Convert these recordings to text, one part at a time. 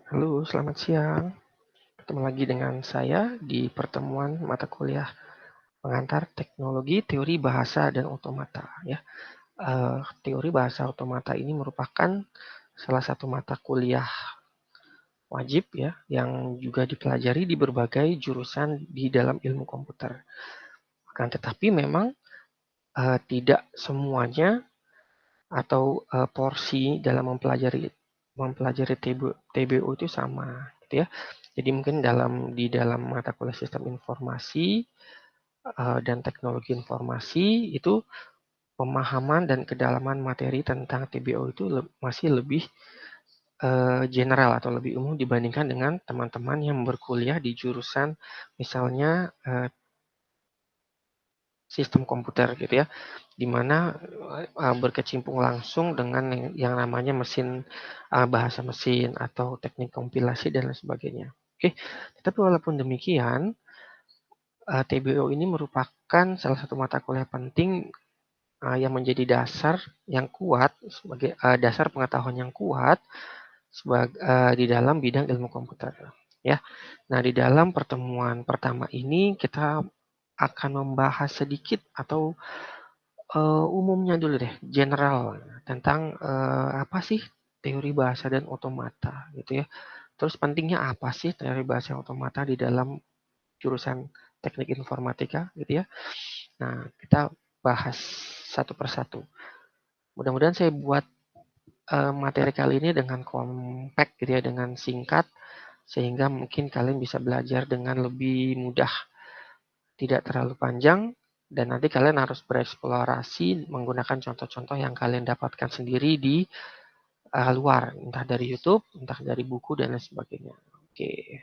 Halo, selamat siang. Ketemu lagi dengan saya di pertemuan mata kuliah pengantar teknologi, teori bahasa dan otomata. Ya, teori bahasa otomata ini merupakan salah satu mata kuliah wajib ya, yang juga dipelajari di berbagai jurusan di dalam ilmu komputer. Akan tetapi memang tidak semuanya atau porsi dalam mempelajari TBO itu sama, gitu ya. Jadi mungkin di dalam mata kuliah sistem informasi dan teknologi informasi itu pemahaman dan kedalaman materi tentang TBO itu masih lebih general atau lebih umum dibandingkan dengan teman-teman yang berkuliah di jurusan misalnya sistem komputer gitu ya, di mana berkecimpung langsung dengan yang namanya bahasa mesin atau teknik kompilasi dan lain sebagainya. Oke, tetapi walaupun demikian, TBO ini merupakan salah satu mata kuliah penting yang menjadi dasar yang kuat sebagai dasar pengetahuan yang kuat di dalam bidang ilmu komputer. Ya, nah di dalam pertemuan pertama ini kita akan membahas sedikit atau umumnya dulu deh, general tentang apa sih teori bahasa dan otomata gitu ya. Terus pentingnya apa sih teori bahasa dan otomata di dalam jurusan teknik informatika gitu ya. Nah, kita bahas satu persatu. Mudah-mudahan saya buat materi kali ini dengan compact gitu ya, dengan singkat sehingga mungkin kalian bisa belajar dengan lebih mudah, tidak terlalu panjang, dan nanti kalian harus bereksplorasi menggunakan contoh-contoh yang kalian dapatkan sendiri di luar, entah dari YouTube, entah dari buku dan lain sebagainya. Oke.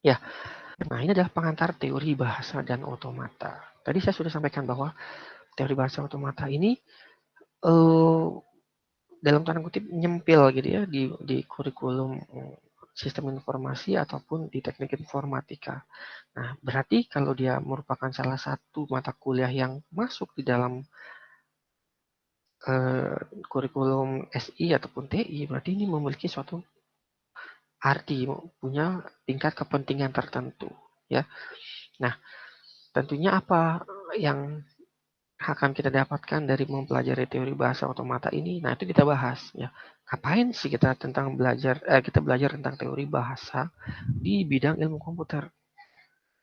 Ya, nah ini adalah pengantar teori bahasa dan otomata. Tadi saya sudah sampaikan bahwa teori bahasa otomata ini eh, dalam tanda kutip nyempil gitu ya di kurikulum sistem informasi ataupun di teknik informatika. Nah, berarti kalau dia merupakan salah satu mata kuliah yang masuk di dalam eh, kurikulum SI ataupun TI, berarti ini memiliki suatu arti, punya tingkat kepentingan tertentu, ya. Nah, tentunya apa yang akan kita dapatkan dari mempelajari teori bahasa otomata ini? Nah, itu kita bahas, ya. Ngapain sih kita belajar tentang teori bahasa di bidang ilmu komputer?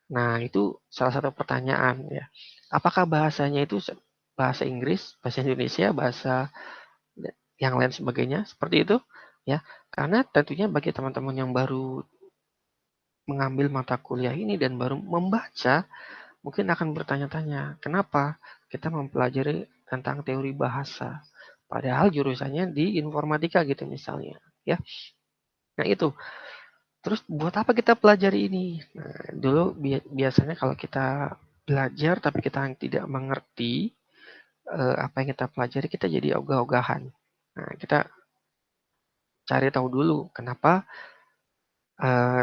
Nah, itu salah satu pertanyaan ya. Apakah bahasanya itu bahasa Inggris, bahasa Indonesia, bahasa yang lain sebagainya seperti itu ya. Karena tentunya bagi teman-teman yang baru mengambil mata kuliah ini dan baru membaca, mungkin akan bertanya-tanya, kenapa kita mempelajari tentang teori bahasa? Padahal jurusannya di informatika gitu misalnya, ya. Nah itu. Terus buat apa kita pelajari ini? Nah, dulu biasanya kalau kita belajar tapi kita tidak mengerti apa yang kita pelajari, kita jadi ogah-ogahan. Nah, kita cari tahu dulu kenapa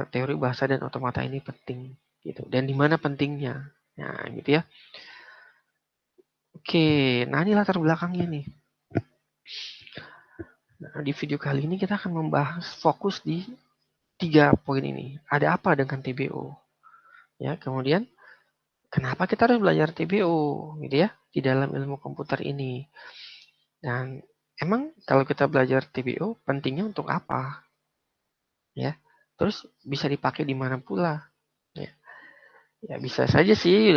teori bahasa dan otomata ini penting gitu dan di mana pentingnya. Nah, gitu ya. Oke, nah ini latar belakangnya nih. Nah, di video kali ini kita akan membahas fokus di 3 poin ini. Ada apa dengan TBO? Ya, kemudian kenapa kita harus belajar TBO gitu ya di dalam ilmu komputer ini? Dan emang kalau kita belajar TBO pentingnya untuk apa? Ya, terus bisa dipakai di mana pula? Ya, ya bisa saja sih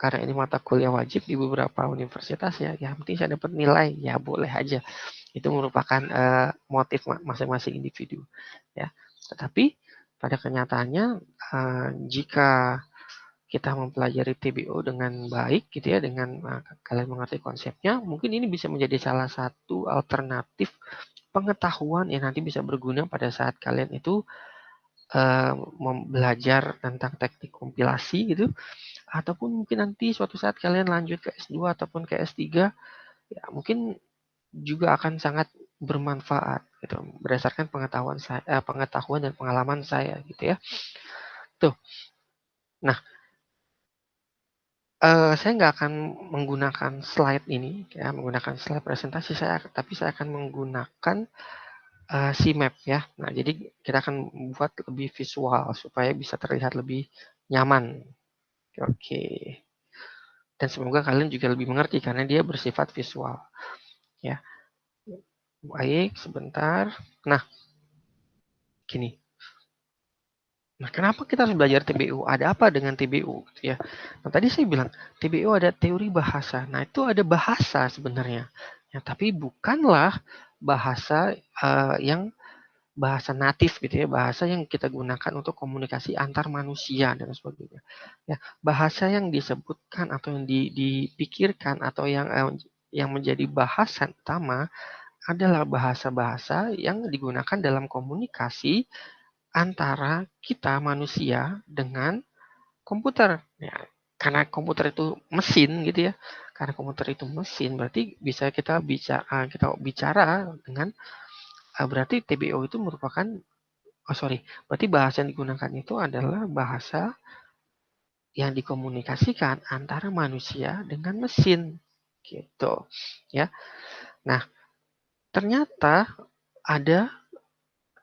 karena ini mata kuliah wajib di beberapa universitas ya. Yang penting saya dapat nilai, ya boleh aja. Itu merupakan motif masing-masing individu. Ya, tetapi pada kenyataannya jika kita mempelajari TBO dengan baik gitu ya, dengan kalian mengerti konsepnya, mungkin ini bisa menjadi salah satu alternatif pengetahuan yang nanti bisa berguna pada saat kalian itu belajar tentang teknik kompilasi gitu, ataupun mungkin nanti suatu saat kalian lanjut ke S2 ataupun ke S3, ya mungkin juga akan sangat bermanfaat gitu, berdasarkan pengetahuan dan pengalaman saya, gitu ya. Tuh. Nah, Saya nggak akan menggunakan slide ini, ya, menggunakan slide presentasi tapi saya akan menggunakan CMap ya. Nah, jadi kita akan buat lebih visual supaya bisa terlihat lebih nyaman. Oke. Dan semoga kalian juga lebih mengerti karena dia bersifat visual. Ya. Baik, sebentar. Nah, gini. Nah, kenapa kita harus belajar TBU? Ada apa dengan TBU? Ya. Nah, tadi saya bilang TBU ada teori bahasa. Nah, itu ada bahasa sebenarnya. Ya, tapi bukanlah bahasa yang bahasa natif gitu ya, bahasa yang kita gunakan untuk komunikasi antar manusia dan sebagainya. Ya, bahasa yang disebutkan atau yang dipikirkan atau yang menjadi bahasan utama adalah bahasa-bahasa yang digunakan dalam komunikasi antara kita manusia dengan komputer. Ya, karena komputer itu mesin gitu ya. Karena komputer itu mesin berarti bisa kita bicara dengan berarti TBO itu merupakan berarti bahasa yang digunakan itu adalah bahasa yang dikomunikasikan antara manusia dengan mesin gitu ya. Nah, ternyata ada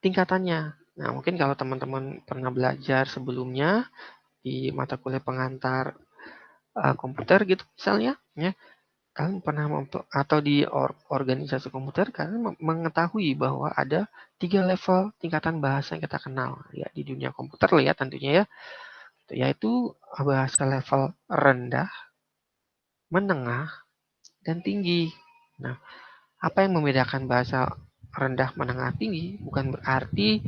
tingkatannya. Nah, mungkin kalau teman-teman pernah belajar sebelumnya di mata kuliah pengantar komputer gitu misalnya, ya, kalian pernah atau di organisasi komputer kalian mengetahui bahwa ada 3 level tingkatan bahasa yang kita kenal ya di dunia komputer ya tentunya ya, yaitu bahasa level rendah, menengah, dan tinggi. Nah, apa yang membedakan bahasa rendah, menengah, tinggi bukan berarti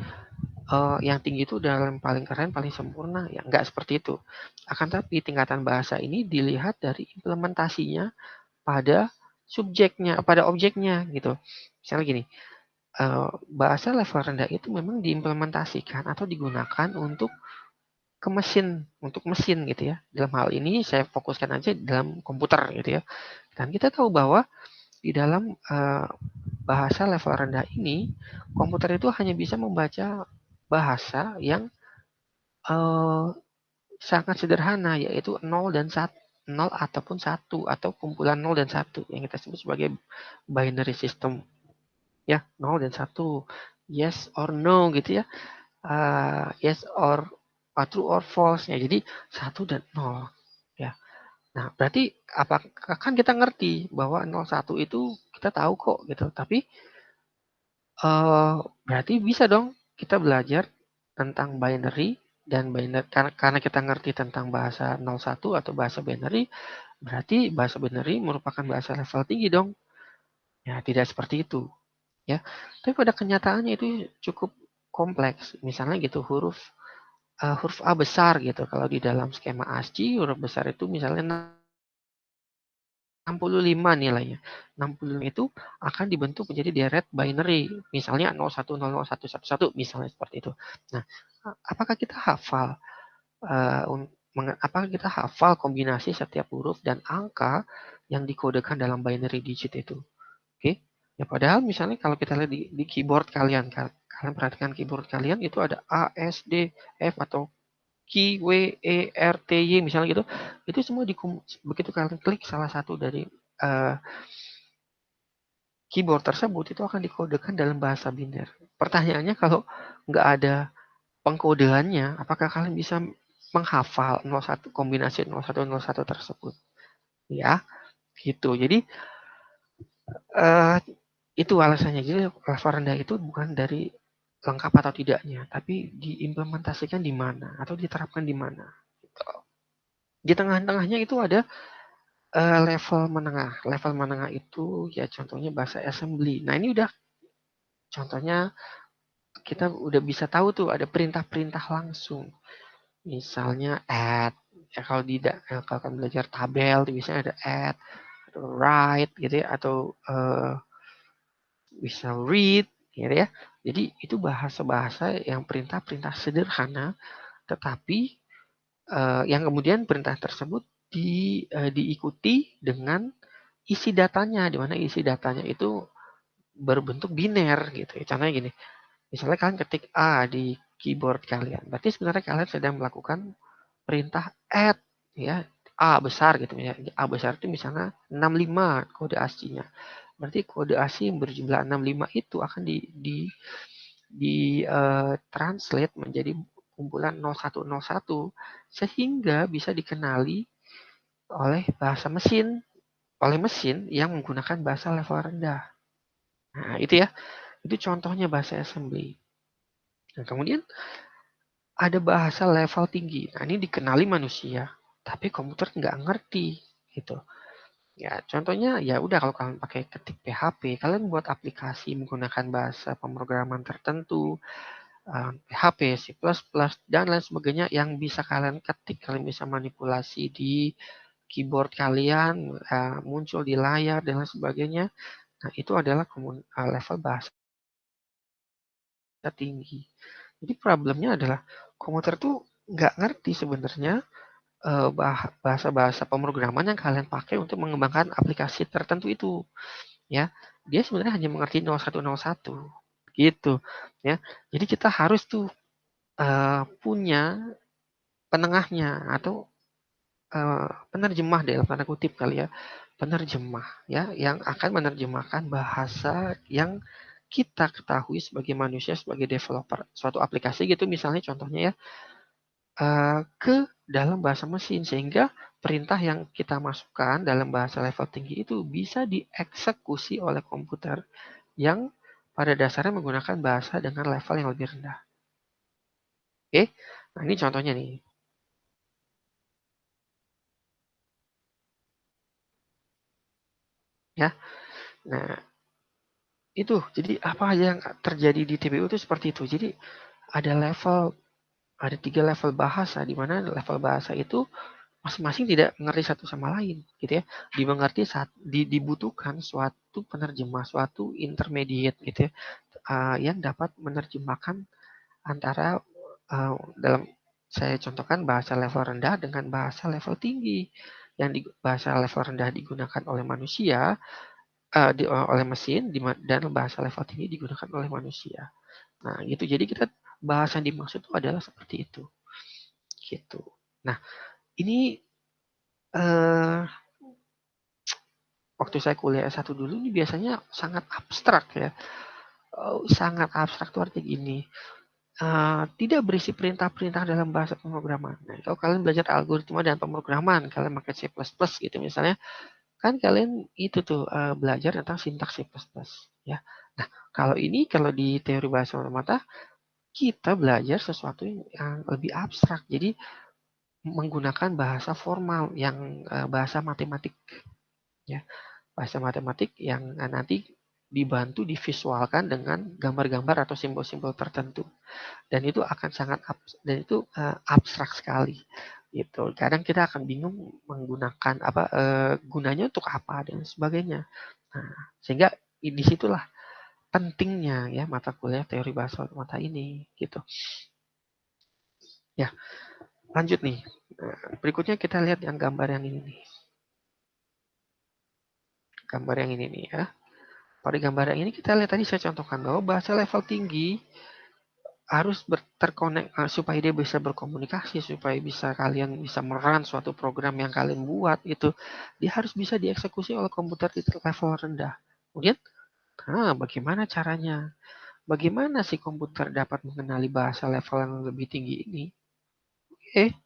yang tinggi itu dalam paling keren, paling sempurna. Ya, enggak seperti itu. Akan tapi tingkatan bahasa ini dilihat dari implementasinya pada subjeknya, pada objeknya gitu. Misalnya gini, bahasa level rendah itu memang diimplementasikan atau digunakan untuk mesin gitu ya. Dalam hal ini saya fokuskan aja dalam komputer gitu ya. Dan kita tahu bahwa di dalam bahasa level rendah ini, komputer itu hanya bisa membaca bahasa yang sangat sederhana, yaitu 0 dan 1, 0 ataupun 1 atau kumpulan 0 dan 1 yang kita sebut sebagai binary system. Ya, 0 dan 1, yes or no gitu ya. Yes or true or false ya. Jadi 1 dan 0 ya. Nah, berarti apakah kan kita ngerti bahwa 0 1 itu kita tahu kok gitu. Tapi berarti bisa dong kita belajar tentang binary dan binary karena kita ngerti tentang bahasa 01 atau bahasa binary, berarti bahasa binary merupakan bahasa level tinggi dong. Ya, tidak seperti itu, ya. Tapi pada kenyataannya itu cukup kompleks. Misalnya gitu huruf A besar gitu. Kalau di dalam skema ASCII huruf besar itu misalnya 65 nilainya. 65 itu akan dibentuk menjadi deret binary. Misalnya 01001111 misalnya seperti itu. Nah, apakah kita hafal apakah kita hafal kombinasi setiap huruf dan angka yang dikodekan dalam binary digit itu? Oke. Ya padahal misalnya kalau kita lihat di keyboard kalian perhatikan keyboard kalian itu ada A, S, D, F atau Q, W, E, R, T, Y misalnya gitu. Itu semua begitu kalian klik salah satu dari keyboard tersebut itu akan dikodekan dalam bahasa biner. Pertanyaannya kalau nggak ada pengkodeannya, apakah kalian bisa menghafal 01 kombinasi 0101 tersebut? Ya, gitu. Jadi itu alasannya. Jadi level rendah itu bukan dari lengkap atau tidaknya, tapi diimplementasikan di mana atau diterapkan di mana. Gitu. Di tengah-tengahnya itu ada level menengah. Level menengah itu ya contohnya bahasa assembly. Nah ini udah contohnya kita udah bisa tahu tuh ada perintah-perintah langsung. Misalnya add. Ya kalau kalau kalian belajar tabel, biasanya ada add, atau write gitu ya, atau bisa read gitu ya. Jadi itu bahasa-bahasa yang perintah-perintah sederhana, tetapi yang kemudian perintah tersebut diikuti dengan isi datanya, di mana isi datanya itu berbentuk biner gitu. Contohnya gini, misalnya kalian ketik A di keyboard kalian, berarti sebenarnya kalian sedang melakukan perintah add ya. A besar gitu ya. A besar itu misalnya 65 kode ASCII-nya. Berarti kode ASCII yang berjumlah 65 itu akan di translate menjadi kumpulan 0101 sehingga bisa dikenali oleh mesin yang menggunakan bahasa level rendah. Nah, itu ya. Itu contohnya bahasa assembly. Nah, kemudian ada bahasa level tinggi. Nah, ini dikenali manusia, tapi komputer nggak ngerti gitu. Ya, contohnya ya udah kalau kalian pakai ketik PHP, kalian buat aplikasi menggunakan bahasa pemrograman tertentu, PHP, C++, dan lain sebagainya yang bisa kalian ketik, kalian bisa manipulasi di keyboard kalian, muncul di layar, dan lain sebagainya. Nah, itu adalah level bahasa tinggi. Jadi problemnya adalah komputer tuh nggak ngerti sebenarnya bahasa-bahasa pemrograman yang kalian pakai untuk mengembangkan aplikasi tertentu itu. Ya, dia sebenarnya hanya mengerti 0101 gitu. Ya, jadi kita harus tuh punya penengahnya atau penerjemah dalam tanda kutip kali ya, penerjemah ya yang akan menerjemahkan bahasa yang kita ketahui sebagai manusia, sebagai developer suatu aplikasi gitu misalnya contohnya ya, ke dalam bahasa mesin sehingga perintah yang kita masukkan dalam bahasa level tinggi itu bisa dieksekusi oleh komputer yang pada dasarnya menggunakan bahasa dengan level yang lebih rendah. Oke, nah ini contohnya nih. Ya, nah itu jadi apa aja yang terjadi di TPU itu seperti itu. Jadi ada ada 3 level bahasa di mana level bahasa itu masing-masing tidak mengerti satu sama lain gitu ya. Dimengerti saat dibutuhkan suatu penerjemah, suatu intermediate gitu ya, yang dapat menerjemahkan antara dalam saya contohkan bahasa level rendah dengan bahasa level tinggi. Yang bahasa level rendah digunakan oleh manusia, oleh mesin, dan bahasa level tinggi digunakan oleh manusia. Nah, gitu. Jadi kita bahasa yang dimaksud itu adalah seperti itu. Gitu. Nah, ini eh, waktu saya kuliah S1 dulu ini biasanya sangat abstrak ya. Sangat abstrak tuh artinya gini. Tidak berisi perintah-perintah dalam bahasa pemrograman. Nah, kalau kalian belajar algoritma dan pemrograman, kalian pakai C++ gitu misalnya, kan kalian itu tuh belajar tentang sintaks C++. Ya. Nah, kalau di teori bahasa otomata, kita belajar sesuatu yang lebih abstrak. Jadi menggunakan bahasa formal yang bahasa matematik ya. Bahasa matematik yang nanti dibantu divisualkan dengan gambar-gambar atau simbol-simbol tertentu. Dan itu akan abstrak sekali gitu. Kadang kita akan bingung menggunakan gunanya untuk apa dan sebagainya. Nah, sehingga disitulah pentingnya ya mata kuliah teori bahasa otomata ini gitu. Ya, lanjut nih. Berikutnya kita lihat yang gambar yang ini nih. Gambar yang ini nih ya. Pada gambar yang ini kita lihat tadi saya contohkan bahwa bahasa level tinggi harus terkonek supaya dia bisa berkomunikasi, supaya kalian bisa meran suatu program yang kalian buat itu, dia harus bisa dieksekusi oleh komputer di level rendah. Kemudian, bagaimana caranya? Bagaimana si komputer dapat mengenali bahasa level yang lebih tinggi ini? Oke,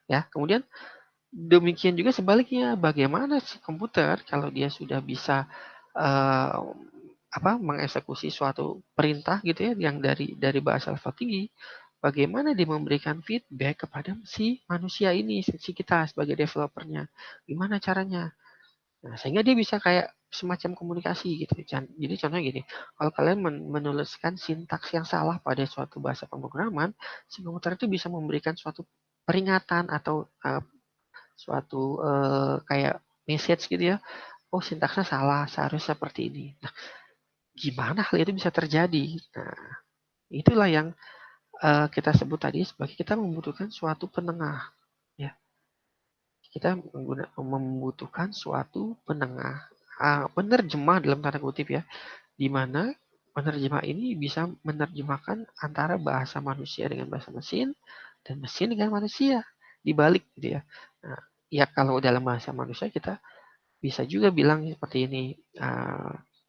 ya. Kemudian demikian juga sebaliknya, bagaimana si komputer kalau dia sudah bisa uh, mengeksekusi suatu perintah gitu ya yang dari bahasa level tinggi, bagaimana dia memberikan feedback kepada si manusia ini, si kita sebagai developernya, gimana caranya? Nah, sehingga dia bisa kayak semacam komunikasi gitu. Jadi contohnya gini, kalau kalian menuliskan sintaks yang salah pada suatu bahasa pemrograman, si komputer itu bisa memberikan suatu peringatan atau suatu kayak message gitu ya. Oh, sintaksnya salah, seharusnya seperti ini. Nah, gimana hal itu bisa terjadi? Nah, itulah yang kita sebut tadi sebagai kita membutuhkan suatu penengah. Ya, kita membutuhkan suatu penengah, penerjemah dalam tanda kutip ya, di mana penerjemah ini bisa menerjemahkan antara bahasa manusia dengan bahasa mesin dan mesin dengan manusia dibalik gitu ya. Nah, ya kalau dalam bahasa manusia kita bisa juga bilang seperti ini,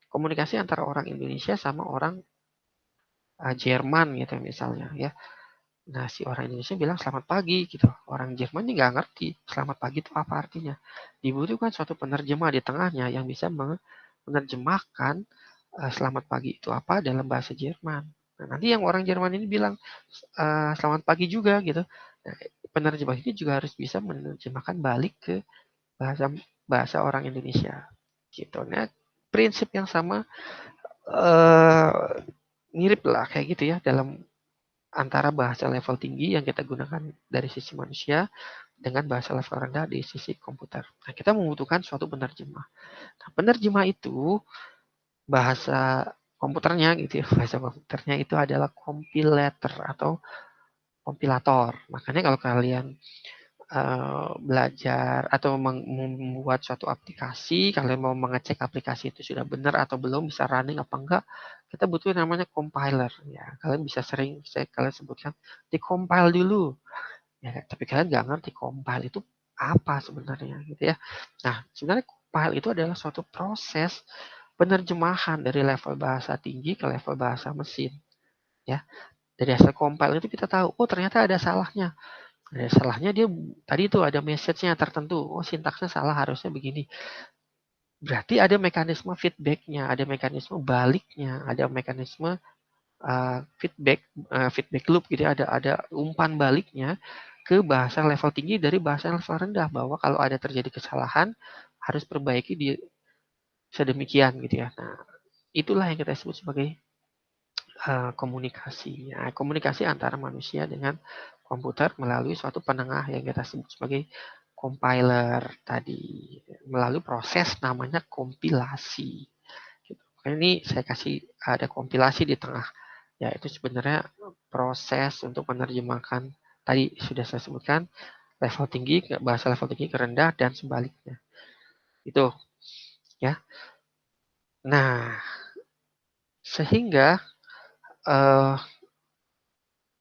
komunikasi antara orang Indonesia sama orang Jerman gitu misalnya ya. Nah, si orang Indonesia bilang selamat pagi gitu. Orang Jerman nggak ngerti selamat pagi itu apa artinya. Dibutuhkan suatu penerjemah di tengahnya yang bisa menerjemahkan selamat pagi itu apa dalam bahasa Jerman. Nah, nanti yang orang Jerman ini bilang selamat pagi juga gitu. Nah, penerjemah ini juga harus bisa menerjemahkan balik ke bahasa bahasa orang Indonesia gitu. Nah, prinsip yang sama mirip lah kayak gitu ya dalam antara bahasa level tinggi yang kita gunakan dari sisi manusia dengan bahasa level rendah di sisi komputer. Nah, kita membutuhkan suatu penerjemah. Nah, penerjemah itu bahasa komputernya gitu ya, bahasa komputernya itu adalah compilator atau kompilator. Makanya kalau kalian belajar atau membuat suatu aplikasi, kalian mau mengecek aplikasi itu sudah benar atau belum, bisa running apa enggak, kita butuh namanya compiler. Ya, kalian bisa sering kalian sebutkan di-compile dulu. Ya, tapi kalian nggak ngerti compile itu apa sebenarnya gitu ya. Nah, sebenarnya compile itu adalah suatu proses penerjemahan dari level bahasa tinggi ke level bahasa mesin. Ya, dari hasil compile itu kita tahu, oh ternyata ada salahnya. Ada salahnya dia tadi itu ada message-nya tertentu. Oh, sintaksnya salah, harusnya begini. Berarti ada mekanisme feedback-nya, ada mekanisme baliknya, ada mekanisme feedback loop gitu ya, ada umpan baliknya ke bahasa level tinggi dari bahasa level rendah bahwa kalau ada terjadi kesalahan harus perbaiki di sedemikian gitu ya. Nah, itulah yang kita sebut sebagai komunikasi. Nah, komunikasi antara manusia dengan komputer melalui suatu penengah yang kita sebut sebagai compiler tadi, melalui proses namanya kompilasi. Gitu. Ini saya kasih ada kompilasi di tengah. Ya, itu sebenarnya proses untuk menerjemahkan tadi sudah saya sebutkan level tinggi ke bahasa level tinggi ke rendah dan sebaliknya. Itu ya. Nah, sehingga uh,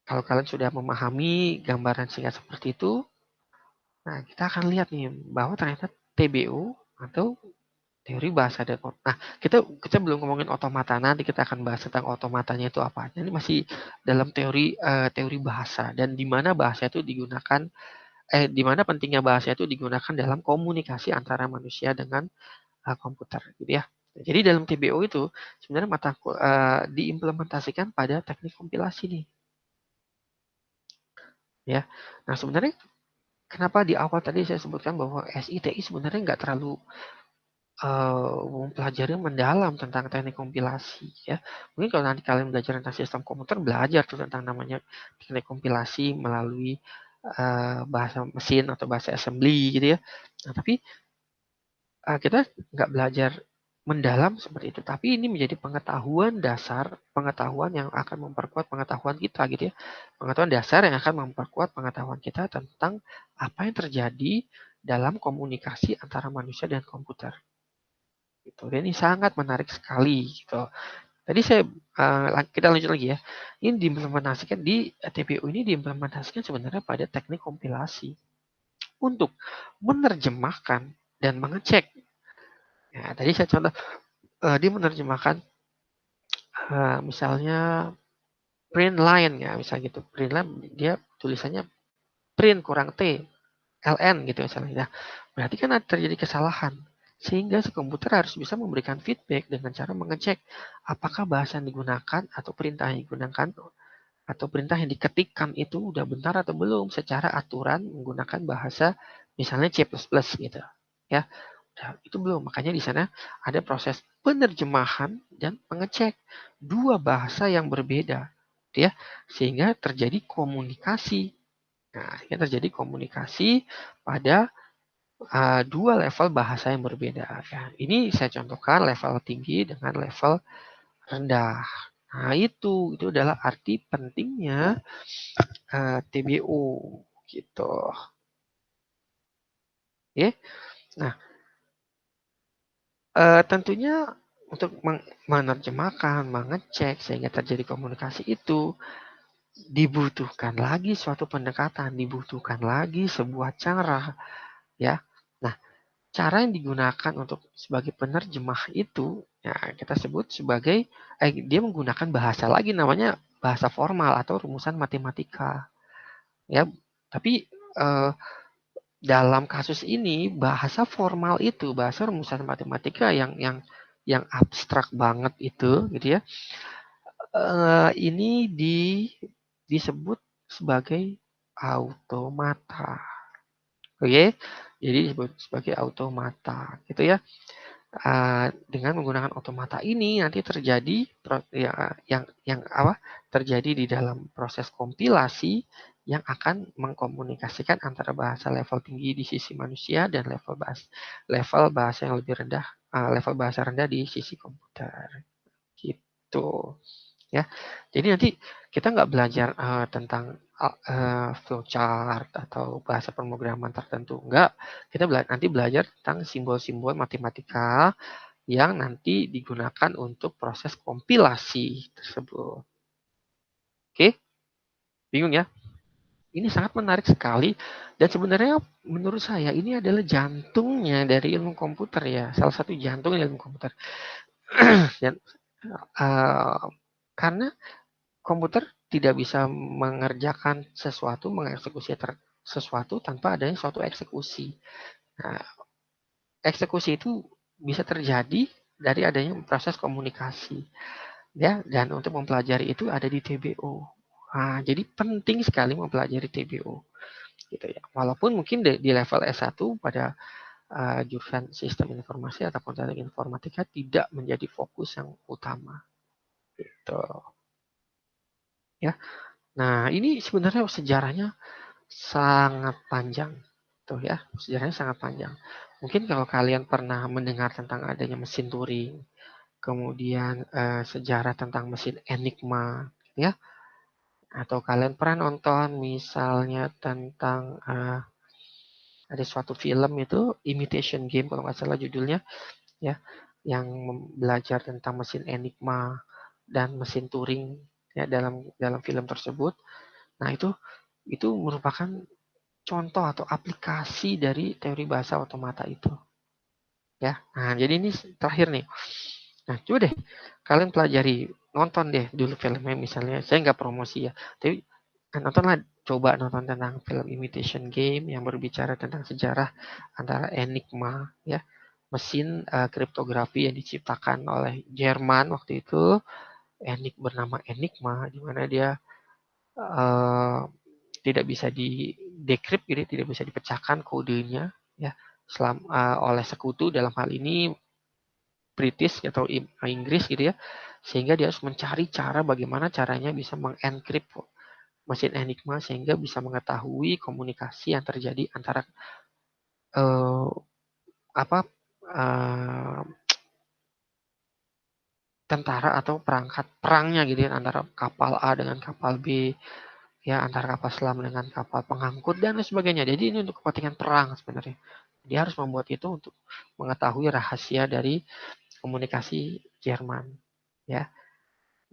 kalau kalian sudah memahami gambaran singkat seperti itu, nah kita akan lihat nih bahwa ternyata TBO atau teori bahasa dan nah kita belum ngomongin otomata, nanti kita akan bahas tentang otomatanya itu apa. Ini masih dalam teori bahasa dan di mana bahasa itu digunakan di mana pentingnya bahasa itu digunakan dalam komunikasi antara manusia dengan komputer gitu ya. Jadi dalam TBO itu sebenarnya diimplementasikan pada teknik kompilasi nih ya. Nah, sebenarnya kenapa di awal tadi saya sebutkan bahwa SITI sebenarnya nggak terlalu mempelajari mendalam tentang teknik kompilasi ya. Mungkin kalau nanti kalian belajar tentang sistem komputer, belajar tuh tentang namanya teknik kompilasi melalui bahasa mesin atau bahasa assembly gitu ya. Nah, tapi kita nggak belajar mendalam seperti itu. Tapi ini menjadi pengetahuan dasar, pengetahuan yang akan memperkuat pengetahuan kita gitu ya. Pengetahuan dasar yang akan memperkuat pengetahuan kita tentang apa yang terjadi dalam komunikasi antara manusia dan komputer. Gitu. Dan ini sangat menarik sekali gitu. Tadi kita lanjut lagi ya. Ini diimplementasikan di TPU ini diimplementasikan sebenarnya pada teknik kompilasi untuk menerjemahkan dan mengecek. Nah, tadi saya contoh dia menerjemahkan misalnya print line ya, misalnya gitu. Print line dia tulisannya print kurang T, LN gitu misalnya. Nah, berarti kan ada terjadi kesalahan. Sehingga si komputer harus bisa memberikan feedback dengan cara mengecek apakah bahasa yang digunakan atau perintah yang digunakan atau perintah yang diketikkan itu udah benar atau belum secara aturan menggunakan bahasa misalnya C++ gitu. Ya. Nah, itu belum. Makanya di sana ada proses penerjemahan dan mengecek dua bahasa yang berbeda, ya, sehingga terjadi komunikasi. Nah, sehingga terjadi komunikasi pada dua level bahasa yang berbeda. Ya, ini saya contohkan level tinggi dengan level rendah. Nah, itu adalah arti pentingnya TBO gitu. Ya. Nah, tentunya untuk menerjemahkan, mengecek sehingga terjadi komunikasi itu dibutuhkan lagi suatu pendekatan, dibutuhkan lagi sebuah cara ya. Nah, cara yang digunakan untuk sebagai penerjemah itu, ya kita sebut sebagai dia menggunakan bahasa lagi namanya bahasa formal atau rumusan matematika, ya. Tapi dalam kasus ini bahasa formal itu, bahasa rumusan matematika yang abstrak banget itu, gitu ya. Ini disebut sebagai automata. Oke, jadi disebut sebagai automata, gitu ya. Dengan menggunakan automata ini nanti terjadi terjadi di dalam proses kompilasi yang akan mengkomunikasikan antara bahasa level tinggi di sisi manusia dan level bahasa yang lebih rendah, level bahasa rendah di sisi komputer, gitu. Ya, jadi nanti kita nggak belajar tentang flowchart atau bahasa pemrograman tertentu, enggak. Kita nanti belajar tentang simbol-simbol matematika yang nanti digunakan untuk proses kompilasi tersebut. Oke, bingung ya? Ini sangat menarik sekali dan sebenarnya menurut saya ini adalah jantungnya dari ilmu komputer ya, salah satu jantung ilmu komputer. Dan karena komputer tidak bisa mengerjakan sesuatu, mengeksekusi sesuatu tanpa adanya suatu eksekusi. Nah, eksekusi itu bisa terjadi dari adanya proses komunikasi, ya. Dan untuk mempelajari itu ada di TBO. Nah, jadi penting sekali mempelajari TBO, gitu ya. Walaupun mungkin di level S1 pada jurusan sistem informasi ataupun teknik informatika tidak menjadi fokus yang utama, gitu. Ya. Nah, ini sebenarnya sejarahnya sangat panjang, tuh ya, sejarahnya sangat panjang. Mungkin kalau kalian pernah mendengar tentang adanya mesin Turing, kemudian sejarah tentang mesin Enigma, ya, atau kalian pernah nonton misalnya tentang ada suatu film itu Imitation Game kalau nggak salah judulnya, ya, yang belajar tentang mesin Enigma dan mesin Turing, ya, dalam dalam film tersebut. Nah, itu merupakan contoh atau aplikasi dari teori bahasa otomata itu, ya. Nah, jadi ini terakhir nih. Nah, coba deh kalian pelajari, nonton deh dulu filmnya misalnya. Saya nggak promosi ya, tapi nontonlah, coba nonton tentang film Imitation Game yang berbicara tentang sejarah antara Enigma, ya, mesin kriptografi yang diciptakan oleh Jerman waktu itu, bernama Enigma, di mana dia uh, tidak bisa di-decrypt, jadi tidak bisa dipecahkan kodenya, ya, oleh sekutu, dalam hal ini British atau Inggris, gitu ya, sehingga dia harus mencari cara bagaimana caranya bisa mengencrypt mesin Enigma sehingga bisa mengetahui komunikasi yang terjadi antara uh, apa uh, tentara atau perangkat perangnya, gitu ya, antara kapal A dengan kapal B, ya, antara kapal selam dengan kapal pengangkut dan lain sebagainya. Jadi ini untuk kepentingan perang sebenarnya. Dia harus membuat itu untuk mengetahui rahasia dari komunikasi Jerman, ya.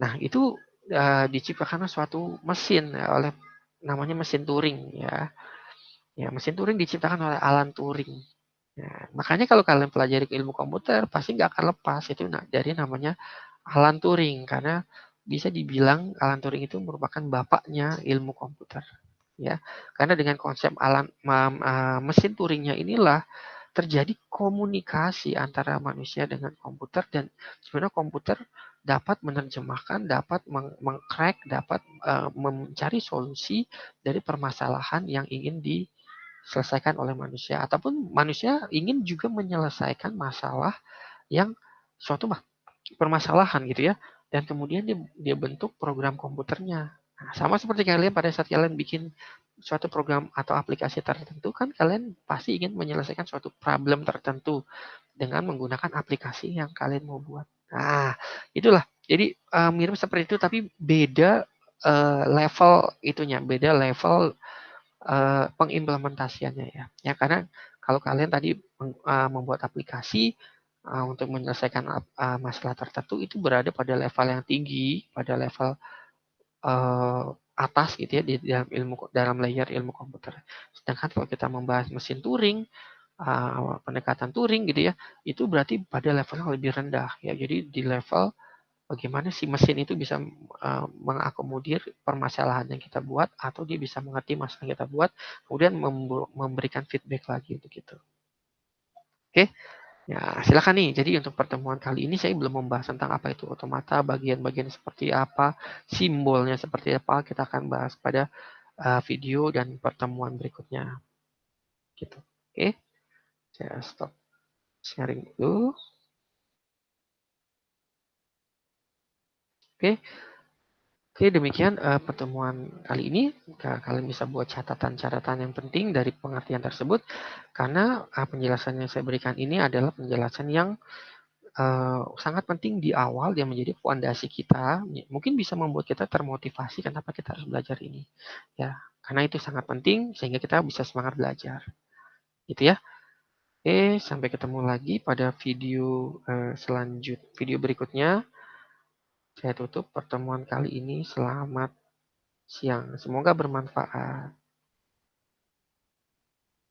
Nah, itu diciptakan suatu mesin oleh namanya mesin Turing, ya. Ya, mesin Turing diciptakan oleh Alan Turing. Ya, makanya kalau kalian pelajari ilmu komputer pasti nggak akan lepas itu dari namanya Alan Turing, karena bisa dibilang Alan Turing itu merupakan bapaknya ilmu komputer, ya. Karena dengan konsep mesin Turingnya inilah terjadi komunikasi antara manusia dengan komputer, dan sebenarnya komputer dapat menerjemahkan, dapat mengcrack, dapat mencari solusi dari permasalahan yang ingin diselesaikan oleh manusia, ataupun manusia ingin juga menyelesaikan masalah yang suatu permasalahan, gitu ya, dan kemudian dia bentuk program komputernya. Nah, sama seperti kalian pada saat kalian bikin suatu program atau aplikasi tertentu, kan kalian pasti ingin menyelesaikan suatu problem tertentu dengan menggunakan aplikasi yang kalian mau buat. Nah, itulah. Jadi mirip seperti itu, tapi beda level itunya, beda level pengimplementasiannya, ya. Ya, karena kalau kalian tadi membuat aplikasi untuk menyelesaikan masalah tertentu, itu berada pada level yang tinggi, pada level atas, gitu ya, di dalam layer ilmu komputer. Sedangkan kalau kita membahas mesin Turing, pendekatan Turing gitu ya, itu berarti pada level yang lebih rendah ya. Jadi di level bagaimana si mesin itu bisa mengakomodir permasalahan yang kita buat, atau dia bisa mengerti masalah yang kita buat, kemudian memberikan feedback lagi untuk itu. Oke, ya silakan nih. Jadi untuk pertemuan kali ini saya belum membahas tentang apa itu otomata, bagian-bagian seperti apa, simbolnya seperti apa. Kita akan bahas pada video dan pertemuan berikutnya. Gitu. Oke, saya stop sharing dulu. Oke. Oke, demikian pertemuan kali ini. Kalian bisa buat catatan-catatan yang penting dari pengertian tersebut, karena penjelasan yang saya berikan ini adalah penjelasan yang sangat penting di awal, yang menjadi fondasi kita. Mungkin bisa membuat kita termotivasi kenapa kita harus belajar ini. Ya, karena itu sangat penting sehingga kita bisa semangat belajar. Gitu ya. Oke, sampai ketemu lagi pada video video berikutnya. Saya tutup pertemuan kali ini. Selamat siang. Semoga bermanfaat.